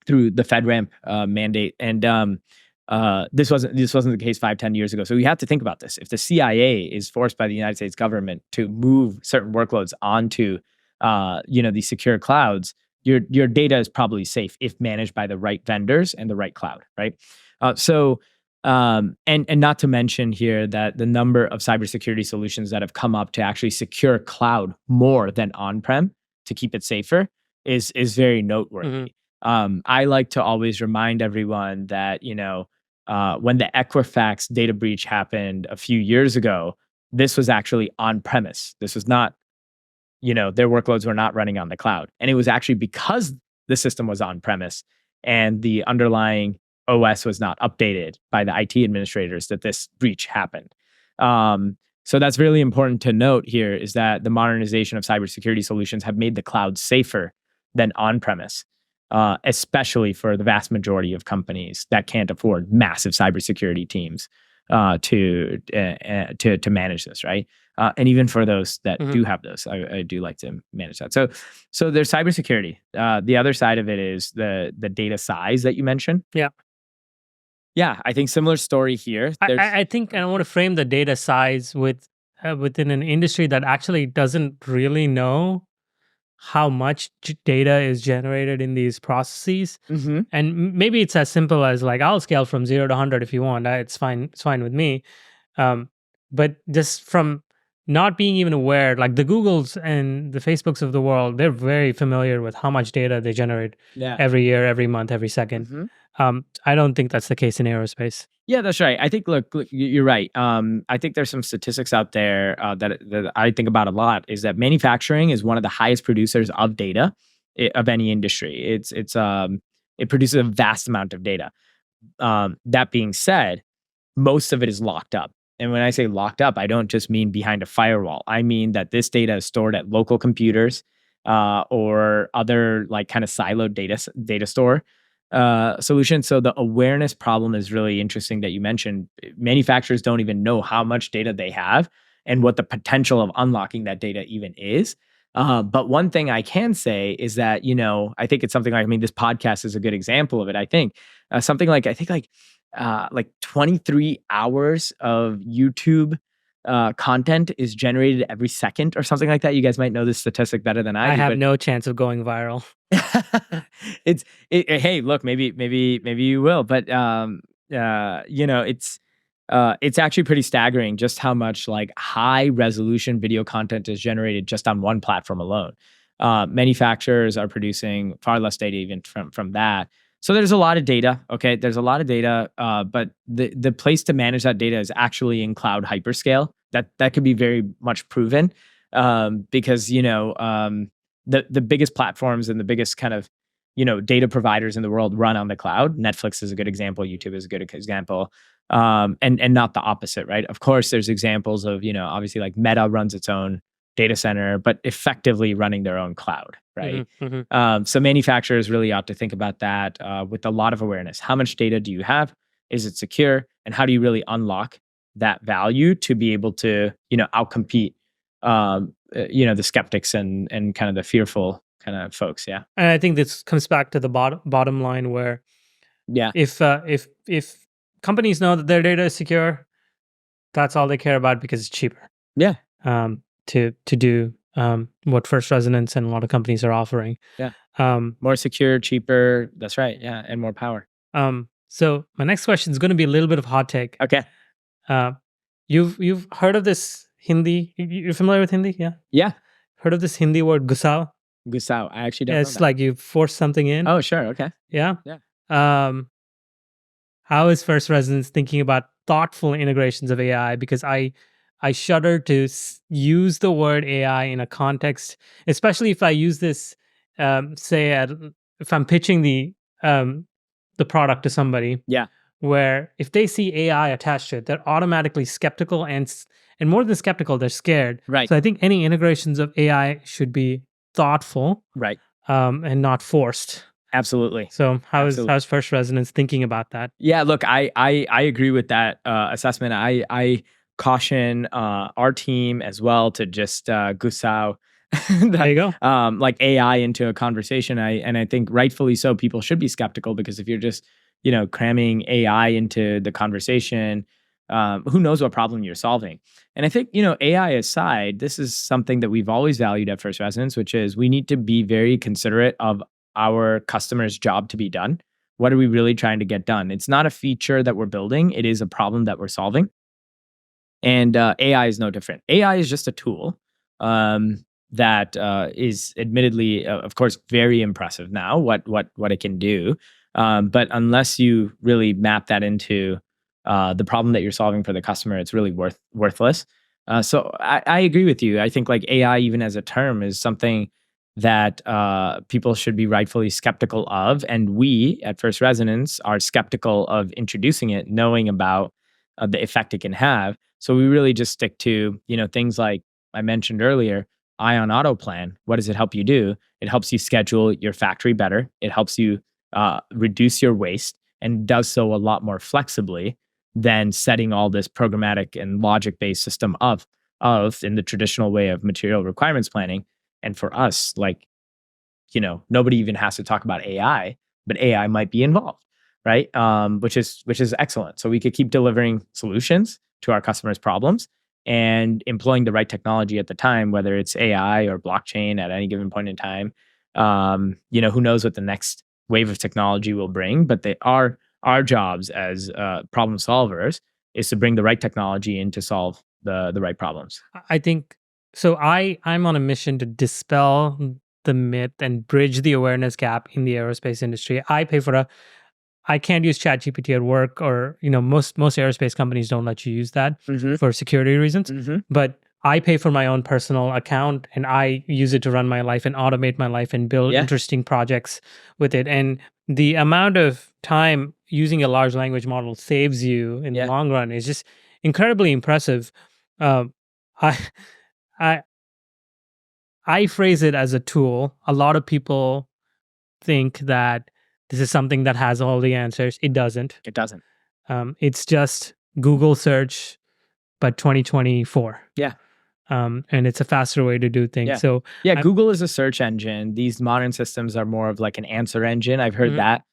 S2: through the FedRAMP mandate. And this wasn't the case 5-10 years ago. So we have to think about this. If the CIA is forced by the United States government to move certain workloads onto these secure clouds, your data is probably safe if managed by the right vendors and the right cloud, right? And not to mention here that the number of cybersecurity solutions that have come up to actually secure cloud more than on-prem to keep it safer is very
S1: Hmm.
S2: noteworthy. I like to always remind everyone that when the Equifax data breach happened a few years ago, this was actually on premise. This was not, their workloads were not running on the cloud. And it was actually because the system was on premise and the underlying OS was not updated by the IT administrators that this breach happened. So that's really important to note here, is that the modernization of cybersecurity solutions have made the cloud safer than on premise, especially for the vast majority of companies that can't afford massive cybersecurity teams to manage this, right? And even for those that
S1: Hmm.
S2: do have those, I do like to manage that. So there's cybersecurity. The other side of it is the data size that you mentioned.
S1: Yeah.
S2: Yeah, I think similar story here.
S1: I think I want to frame the data size within an industry that actually doesn't really know how much data is generated in these processes.
S2: Mhm.
S1: And maybe it's as simple as like, I'll scale from 0 to 100 if you want. It's fine. It's fine with me. Um, but just from not being even aware, like the Googles and the Facebooks of the world, they're very familiar with how much data they generate
S2: Yeah.
S1: every year, every month, every second.
S2: Mhm.
S1: I don't think that's the case in aerospace.
S2: Yeah, that's right. I think, look, you're right. I think there's some statistics out there that I think about a lot. Is that manufacturing is one of the highest producers of data of any industry. It produces a vast amount of data. That being said, most of it is locked up. And when I say locked up, I don't just mean behind a firewall. I mean that this data is stored at local computers or other like kind of siloed data store solutions. So the awareness problem is really interesting that you mentioned. Manufacturers don't even know how much data they have and what the potential of unlocking that data even is. But one thing I can say is that, I think it's something like, I mean, this podcast is a good example of it. I think something like, I think like 23 hours of YouTube content is generated every second or something like that. You guys might know this statistic better than I
S1: I
S2: do,
S1: have
S2: but
S1: no chance of going viral.
S2: hey, look, maybe you will, but it's actually pretty staggering just how much like high resolution video content is generated just on one platform alone. Manufacturers are producing far less data even from that. So there's a lot of data. Okay, there's a lot of data, but the place to manage that data is actually in cloud hyperscale. That could be very much proven, because the biggest platforms and the biggest kind of data providers in the world run on the cloud. Netflix is a good example. YouTube is a good example. And not the opposite, right? Of course, there's examples of obviously like Meta runs its own data center, but effectively running their own cloud, right?
S1: Mm-hmm.
S2: So manufacturers really ought to think about that with a lot of awareness. How much data do you have? Is it secure? And how do you really unlock that value to be able to, outcompete, the skeptics and kind of the fearful kind of folks? Yeah.
S1: And I think this comes back to the bottom line where
S2: Yeah.
S1: if companies know that their data is secure, that's all they care about because it's cheaper.
S2: Yeah.
S1: To do what First Resonance and a lot of companies are offering.
S2: Yeah.
S1: Um,
S2: More secure, cheaper. That's right. Yeah. And more power.
S1: So my next question is going to be a little bit of hot take.
S2: Okay.
S1: You've heard of this Hindi? You're familiar with Hindi? Yeah.
S2: Yeah.
S1: Heard of this Hindi word gusao?
S2: Gusao. I actually don't know
S1: It's
S2: that.
S1: like you force something in.
S2: Oh, sure. Okay.
S1: Yeah.
S2: Yeah.
S1: How is First Resonance thinking about thoughtful integrations of AI? Because I shudder to use the word AI in a context, especially if I use this, if I'm pitching the product to somebody.
S2: Yeah.
S1: Where if they see AI attached to it, they're automatically skeptical and more than skeptical, they're scared.
S2: Right.
S1: So I think any integrations of AI should be thoughtful,
S2: right,
S1: and not forced.
S2: Absolutely.
S1: So how's First Resonance thinking about that?
S2: Yeah, look, I agree with that assessment. I caution our team as well to just gusao
S1: there you go.
S2: Like AI into a conversation. I think rightfully so, people should be skeptical, because if you're just cramming AI into the conversation, who knows what problem you're solving. And I think, AI aside, this is something that we've always valued at First Resonance, which is we need to be very considerate of our customer's job to be done. What are we really trying to get done? It's not a feature that we're building. It is a problem that we're solving. And AI is no different. AI is just a tool that is admittedly, of course, very impressive now, what it can do. But unless you really map that into the problem that you're solving for the customer, it's really worthless. So I agree with you. I think like AI, even as a term, is something that people should be rightfully skeptical of. And we at First Resonance are skeptical of introducing it, knowing about the effect it can have. So we really just stick to, things like I mentioned earlier, Ion Auto Plan. What does it help you do? It helps you schedule your factory better. It helps you reduce your waste, and does so a lot more flexibly than setting all this programmatic and logic-based system of in the traditional way of material requirements planning. And for us, like, nobody even has to talk about AI, but AI might be involved, right? Which is excellent. So we could keep delivering solutions to our customers' problems and employing the right technology at the time, whether it's AI or blockchain at any given point in time. Who knows what the next wave of technology will bring, but they are our jobs as problem solvers is to bring the right technology in to solve the right problems.
S1: I think so. I'm on a mission to dispel the myth and bridge the awareness gap in the aerospace industry. I can't use ChatGPT at work, or most aerospace companies don't let you use that for security reasons. But I pay for my own personal account, and I use it to run my life and automate my life and build interesting projects with it. And the amount of time using a large language model saves you in the long run is just incredibly impressive. I phrase it as a tool. A lot of people think that this is something that has all the answers. It doesn't.
S2: It doesn't.
S1: It's just Google search, but 2024.
S2: Yeah.
S1: And it's a faster way to do things.
S2: Yeah.
S1: So
S2: Google is a search engine. These modern systems are more of like an answer engine. I've heard that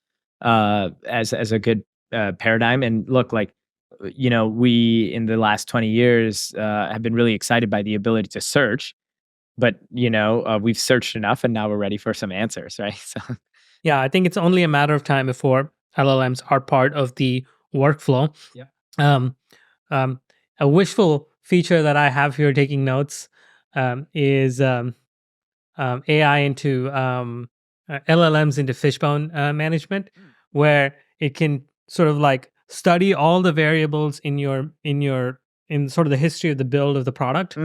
S2: as a good paradigm. And look, like, we in the last 20 years have been really excited by the ability to search, but we've searched enough, and now we're ready for some answers, right? So
S1: yeah, I think it's only a matter of time before LLMs are part of the workflow.
S2: Yeah.
S1: A wishful feature that I have here taking notes is AI into LLMs into fishbone management, where it can sort of like study all the variables in sort of the history of the build of the product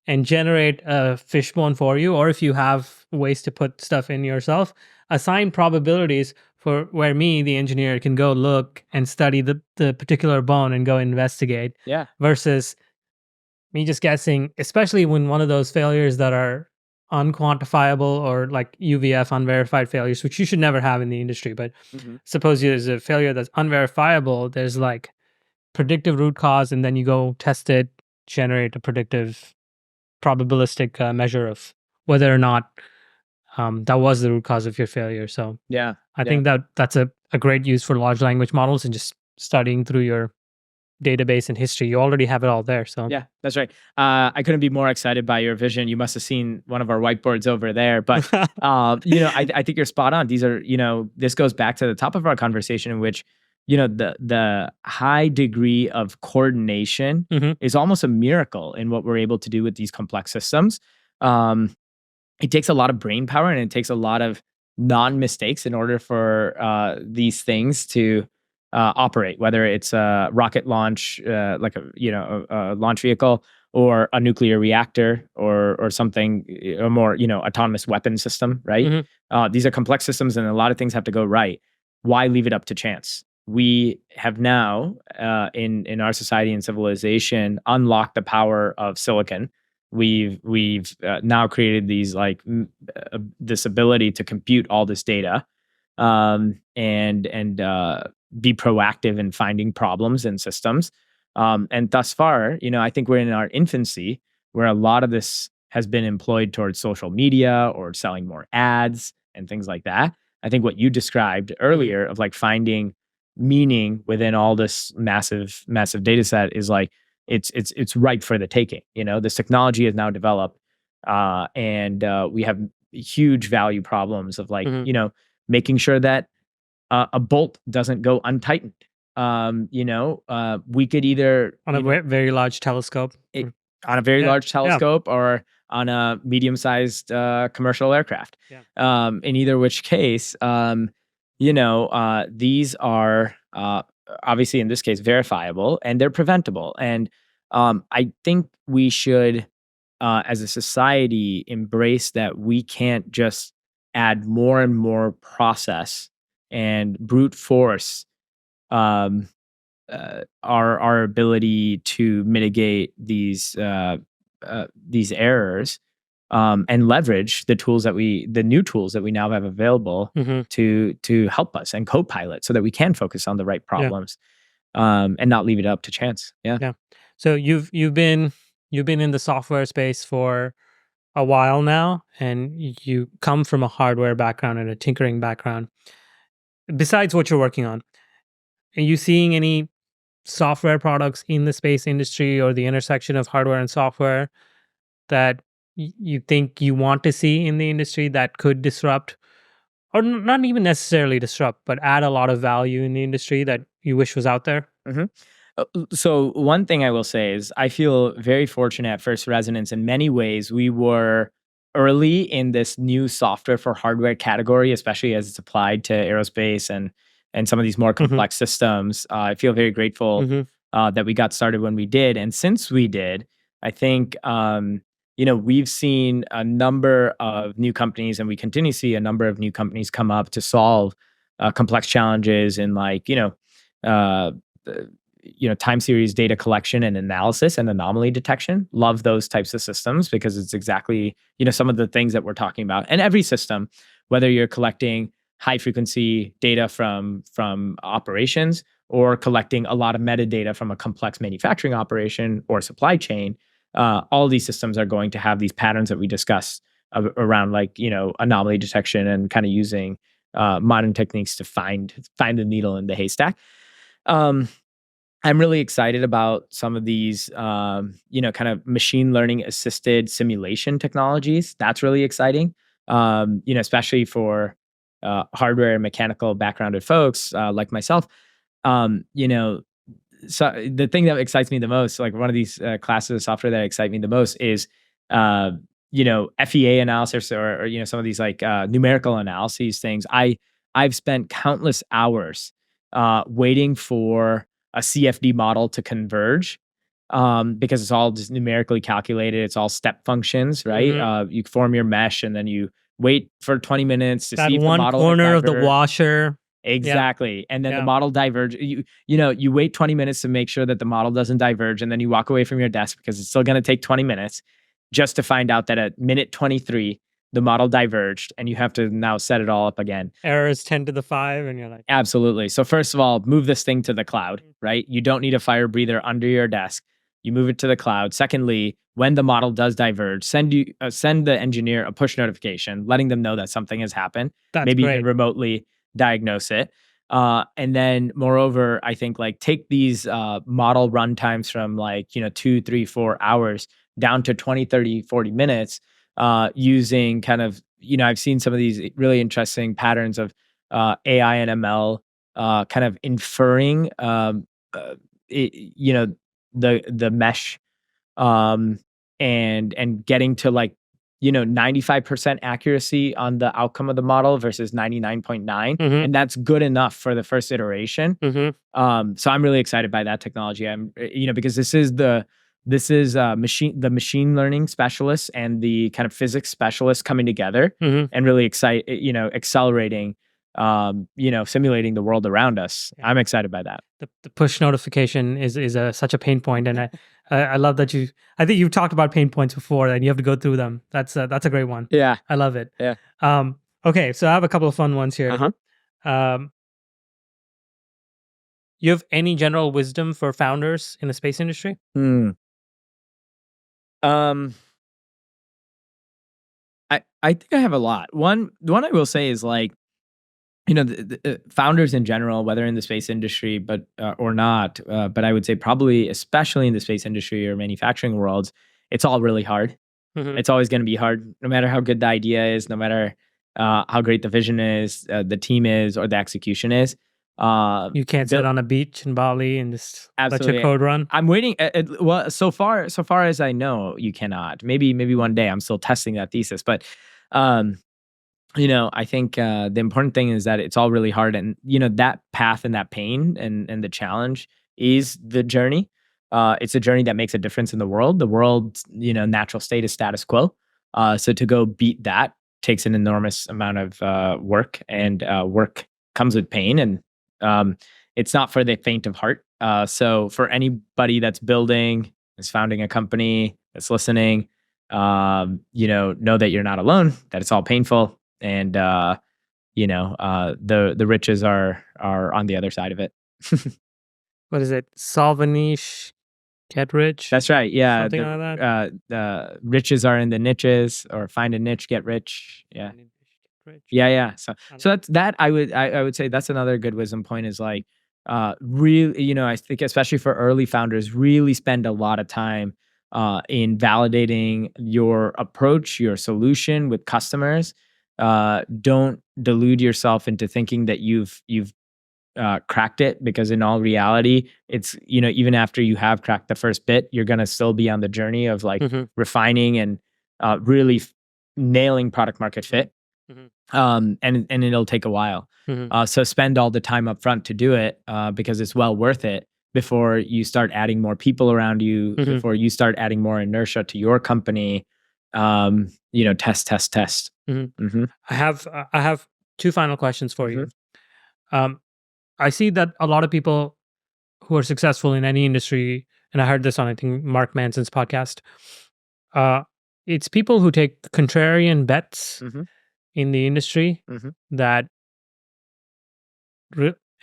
S1: and generate a fishbone for you. Or if you have ways to put stuff in yourself, assign probabilities for where me, the engineer, can go look and study the particular bone and go investigate.
S2: Yeah.
S1: Versus me just guessing, especially when one of those failures that are unquantifiable or like UVF, unverified failures, which you should never have in the industry. But suppose there's a failure that's unverifiable, there's like predictive root cause, and then you go test it, generate a predictive probabilistic measure of whether or not that was the root cause of your failure. So
S2: Yeah.
S1: I think that that's a great use for large language models, and just studying through your database and history. You already have it all there. So
S2: Yeah, that's right. I couldn't be more excited by your vision. You must have seen one of our whiteboards over there. But I think you're spot on. These are, this goes back to the top of our conversation, in which, the high degree of coordination is almost a miracle in what we're able to do with these complex systems. It takes a lot of brain power, and it takes a lot of non-mistakes in order for these things to operate, whether it's a rocket launch, like a launch vehicle, or a nuclear reactor, or something, a more autonomous weapon system, right? These are complex systems, and a lot of things have to go right. Why leave it up to chance? We have now, in our society and civilization, unlocked the power of silicon. We've now created these this ability to compute all this data, and be proactive in finding problems in systems. And thus far, I think we're in our infancy, where a lot of this has been employed towards social media or selling more ads and things like that. I think what you described earlier of like finding meaning within all this massive data set is like, it's ripe for the taking. This technology is now developed, and we have huge value problems of making sure that a bolt doesn't go untightened. We could either
S1: on a very large telescope,
S2: on a very large telescope, or on a medium-sized commercial aircraft. In either which case, these are obviously in this case verifiable, and they're preventable. And I think we should, as a society, embrace that we can't just add more and more process and brute force our ability to mitigate these errors, and leverage the new tools that we now have available to help us, and co-pilot, so that we can focus on the right problems, and not leave it up to chance. Yeah.
S1: So you've been in the software space for a while now, and you come from a hardware background and a tinkering background. Besides what you're working on, are you seeing any software products in the space industry, or the intersection of hardware and software, that you think you want to see in the industry that could disrupt, or not even necessarily disrupt, but add a lot of value in the industry that you wish was out there?
S2: So one thing I will say is I feel very fortunate at First Resonance. In many ways, we were early in this new software for hardware category, especially as it's applied to aerospace and some of these more complex systems. I feel very grateful that we got started when we did. And since we did, I think, we've seen a number of new companies, and we continue to see a number of new companies come up to solve complex challenges in time series data collection and analysis and anomaly detection. Love those types of systems, because it's exactly, some of the things that we're talking about. And every system, whether you're collecting high frequency data from operations, or collecting a lot of metadata from a complex manufacturing operation or supply chain, all these systems are going to have these patterns that we discussed around anomaly detection, and kind of using modern techniques to find the needle in the haystack. I'm really excited about some of these, kind of machine learning assisted simulation technologies. That's really exciting, especially for hardware and mechanical backgrounded folks like myself. So the thing that excites me the most, like one of these classes of software that excite me the most, is FEA analysis, or some of these numerical analyses things. I've spent countless hours waiting for a CFD model to converge, because it's all just numerically calculated. It's all step functions, right? You form your mesh, and then you wait for 20 minutes to see if the model
S1: one corner of the washer
S2: Exactly. And then the
S1: Yeah.
S2: model diverge. You wait 20 minutes to make sure that the model doesn't diverge, and then you walk away from your desk because it's still going to take 20 minutes just to find out that at minute 23 the model diverged, and you have to now set it all up again.
S1: Errors 10 to the 5, and you're like,
S2: Absolutely. So first of all, move this thing to the cloud,
S1: Mhm.
S2: right? You don't need a fire breather under your desk. You move it to the cloud. Secondly, when the model does diverge, send the engineer a push notification, letting them know that something has happened.
S1: That's
S2: Maybe you
S1: great.
S2: can remotely diagnose it. And then moreover, I think like take these model run times from like, 2, 3, 4 hours down to 20, 30, 40 minutes using kind of, I've seen some of these really interesting patterns of AI and ML kind of inferring, the mesh, um, and getting to like 95% accuracy on the outcome of the model versus 99.9,
S1: Mhm.
S2: and that's good enough for the first iteration.
S1: Mhm.
S2: So I'm really excited by that technology. Because this is machine learning specialists and the kind of physics specialists coming together
S1: Mhm.
S2: and really accelerating, simulating the world around us.
S1: Yeah.
S2: I'm excited by that.
S1: The push notification is such a pain point, and I love that you. I think you've talked about pain points before, and you have to go through them. That's a great one.
S2: Yeah.
S1: I love it.
S2: Yeah.
S1: Okay, so I have a couple of fun ones here.
S2: Uh-huh.
S1: Um, you have any general wisdom for founders in the space industry?
S2: Hmm. Um, I think I have a lot. The one I will say is like, the founders in general, whether in the space industry, but or not, but I would say probably, especially in the space industry or manufacturing worlds, it's all really hard.
S1: Mhm.
S2: It's always going to be hard, no matter how good the idea is, no matter how great the vision is, the team is, or the execution is.
S1: You can't sit on a beach in Bali and just let your
S2: Absolutely.
S1: code run.
S2: I'm waiting. Well, so far as I know, you cannot. Maybe one day. I'm still testing that thesis, but um, I think the important thing is that it's all really hard, and that path and that pain and the challenge is the journey. It's a journey that makes a difference in the world. The world's natural state is status quo. So to go beat that takes an enormous amount of work, and work comes with pain, and it's not for the faint of heart. So for anybody that's building, is founding a company, that's listening, know that you're not alone. That it's all painful, and the riches are on the other side of it.
S1: What is it? Solve a niche, get rich.
S2: That's right. Yeah,
S1: Something like that.
S2: the riches are in the niches, or find a niche, get rich. Yeah,
S1: Find a niche, get rich.
S2: yeah. So
S1: I
S2: so
S1: like
S2: that's that. I would say that's another good wisdom point is like really, I think especially for early founders, really spend a lot of time in validating your approach, your solution with customers. Don't delude yourself into thinking that you've cracked it, because in all reality, it's even after you have cracked the first bit, you're gonna still be on the journey of like
S1: Mhm.
S2: refining and really nailing product market fit.
S1: Mhm.
S2: And it'll take a while.
S1: Mhm.
S2: So spend all the time up front to do it, because it's well worth it before you start adding more people around you,
S1: Mhm.
S2: before you start adding more inertia to your company. Test.
S1: Mhm.
S2: Hmm.
S1: I have two final questions for you.
S2: Mhm.
S1: Um, I see that a lot of people who are successful in any industry, and I heard this on I think Mark Manson's podcast. Uh, it's people who take contrarian bets
S2: Mhm.
S1: in the industry
S2: Mhm.
S1: that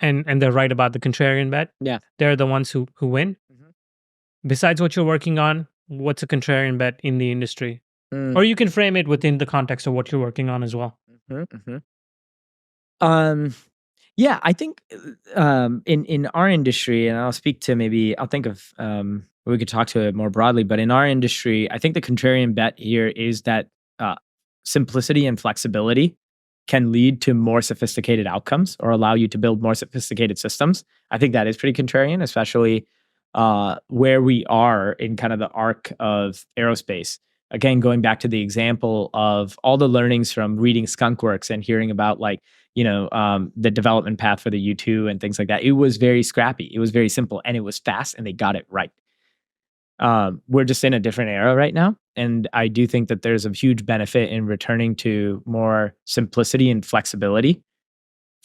S1: and they're right about the contrarian bet.
S2: Yeah.
S1: They're the ones who win.
S2: Mhm.
S1: Besides what you're working on, what's a contrarian bet in the industry?
S2: Mm.
S1: Or you can frame it within the context of what you're working on as well.
S2: Mhm. Mhm. Um, yeah, I think in our industry, and I'll speak to I'll think of we could talk to it more broadly, but in our industry, I think the contrarian bet here is that uh, simplicity and flexibility can lead to more sophisticated outcomes or allow you to build more sophisticated systems. I think that is pretty contrarian, especially where we are in kind of the arc of aerospace. Again, going back to the example of all the learnings from reading Skunkworks and hearing about like the development path for the U2 and things like that. It was very scrappy. It was very simple, and it was fast, and they got it right. We're just in a different era right now, and I do think that there's a huge benefit in returning to more simplicity and flexibility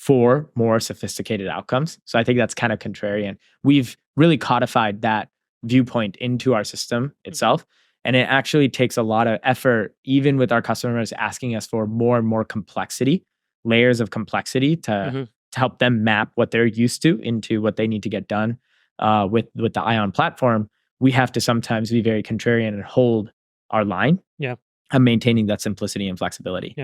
S2: for more sophisticated outcomes. So I think that's kind of contrarian. We've really codified that viewpoint into our system itself. And it actually takes a lot of effort, even with our customers asking us for more and more complexity, layers of complexity to help them map what they're used to into what they need to get done with the Ion platform. We have to sometimes be very contrarian and hold our line on maintaining that simplicity and flexibility.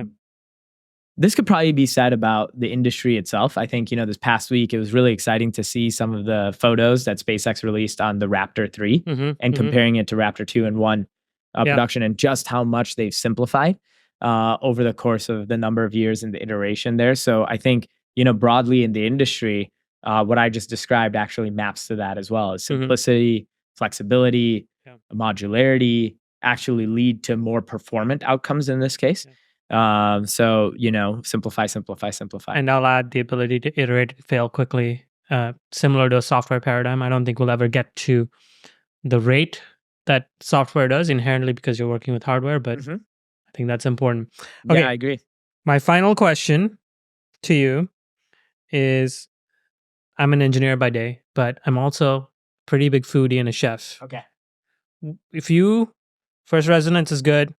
S2: This could probably be said about the industry itself. I think, this past week, it was really exciting to see some of the photos that SpaceX released on the Raptor 3 and comparing it to Raptor 2 and 1 production, and just how much they've simplified over the course of the number of years in the iteration there. So I think, broadly in the industry, what I just described actually maps to that as well. As simplicity, flexibility, modularity actually lead to more performant outcomes in this case. So, simplify.
S1: And I'll add the ability to iterate and fail quickly, similar to a software paradigm. I don't think we'll ever get to the rate that software does inherently because you're working with hardware, but I think that's important. Okay,
S2: yeah, I agree.
S1: My final question to you is, I'm an engineer by day, but I'm also a pretty big foodie and a chef.
S2: Okay.
S1: If first resonance is good,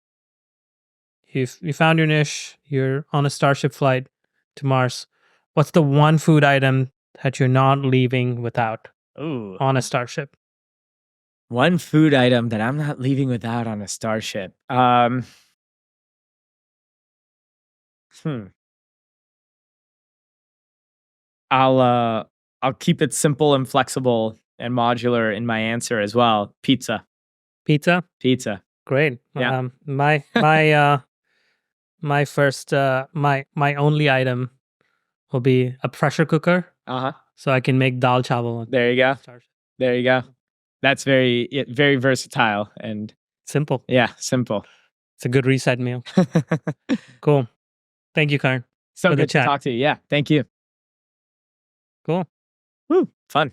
S1: you found your niche, you're on a Starship flight to Mars, what's the one food item that you're not leaving without on a Starship?
S2: One food item that I'm not leaving without on a Starship. I'll keep it simple and flexible and modular in my answer as well. Pizza.
S1: Pizza?
S2: Pizza.
S1: Great.
S2: Yeah.
S1: My first my only item will be a pressure cooker. So I can make dal chawal.
S2: There you go. There you go. That's very versatile and
S1: simple.
S2: Yeah, simple.
S1: It's a good reset meal. Cool. Thank you, Karan.
S2: So good to talk to you. Yeah, thank you.
S1: Cool.
S2: Woo, fun.